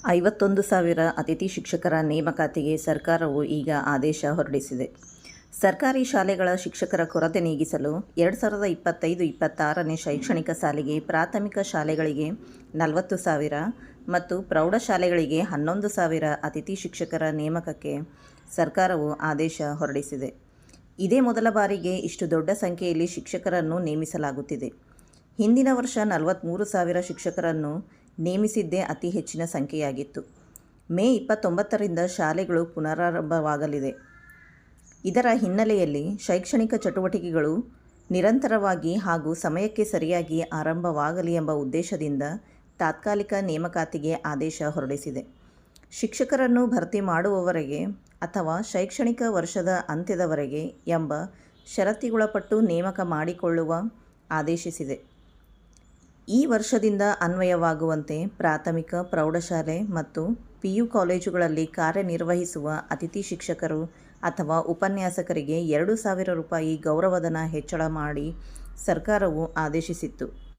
51,000 ಅತಿಥಿ ಶಿಕ್ಷಕರ ನೇಮಕಾತಿಗೆ ಸರ್ಕಾರವು ಈಗ ಆದೇಶ ಹೊರಡಿಸಿದೆ. ಸರ್ಕಾರಿ ಶಾಲೆಗಳ ಶಿಕ್ಷಕರ ಕೊರತೆ ನೀಗಿಸಲು 2025-26ನೇ ಶೈಕ್ಷಣಿಕ ಸಾಲಿಗೆ ಪ್ರಾಥಮಿಕ ಶಾಲೆಗಳಿಗೆ 40,000 ಮತ್ತು ಪ್ರೌಢಶಾಲೆಗಳಿಗೆ 11,000 ಅತಿಥಿ ಶಿಕ್ಷಕರ ನೇಮಕಕ್ಕೆ ಸರ್ಕಾರವು ಆದೇಶ ಹೊರಡಿಸಿದೆ. ಇದೇ ಮೊದಲ ಬಾರಿಗೆ ಇಷ್ಟು ದೊಡ್ಡ ಸಂಖ್ಯೆಯಲ್ಲಿ ಶಿಕ್ಷಕರನ್ನು ನೇಮಿಸಲಾಗುತ್ತಿದೆ. ಹಿಂದಿನ ವರ್ಷ 43,000 ಶಿಕ್ಷಕರನ್ನು ನೇಮಿಸಿದ್ದೇ ಅತಿ ಹೆಚ್ಚಿನ ಸಂಖ್ಯೆಯಾಗಿತ್ತು. ಮೇ 29ರಿಂದ ಶಾಲೆಗಳು ಪುನರಾರಂಭವಾಗಲಿದೆ. ಇದರ ಹಿನ್ನೆಲೆಯಲ್ಲಿ ಶೈಕ್ಷಣಿಕ ಚಟುವಟಿಕೆಗಳು ನಿರಂತರವಾಗಿ ಹಾಗೂ ಸಮಯಕ್ಕೆ ಸರಿಯಾಗಿ ಆರಂಭವಾಗಲಿ ಎಂಬ ಉದ್ದೇಶದಿಂದ ತಾತ್ಕಾಲಿಕ ನೇಮಕಾತಿಗೆ ಆದೇಶ ಹೊರಡಿಸಿದೆ. ಶಿಕ್ಷಕರನ್ನು ಭರ್ತಿ ಮಾಡುವವರೆಗೆ ಅಥವಾ ಶೈಕ್ಷಣಿಕ ವರ್ಷದ ಅಂತ್ಯದವರೆಗೆ ಎಂಬ ಷರತ್ತಿಗೊಳಪಟ್ಟು ನೇಮಕ ಮಾಡಿಕೊಳ್ಳುವ ಆದೇಶಿಸಿದೆ. ಈ ವರ್ಷದಿಂದ ಅನ್ವಯವಾಗುವಂತೆ ಪ್ರಾಥಮಿಕ, ಪ್ರೌಢಶಾಲೆ ಮತ್ತು PU ಕಾಲೇಜುಗಳಲ್ಲಿ ಕಾರ್ಯನಿರ್ವಹಿಸುವ ಅತಿಥಿ ಶಿಕ್ಷಕರು ಅಥವಾ ಉಪನ್ಯಾಸಕರಿಗೆ 2,000 ರೂಪಾಯಿ ಗೌರವಧನ ಹೆಚ್ಚಳ ಮಾಡಿ ಸರ್ಕಾರವು ಆದೇಶಿಸಿತ್ತು.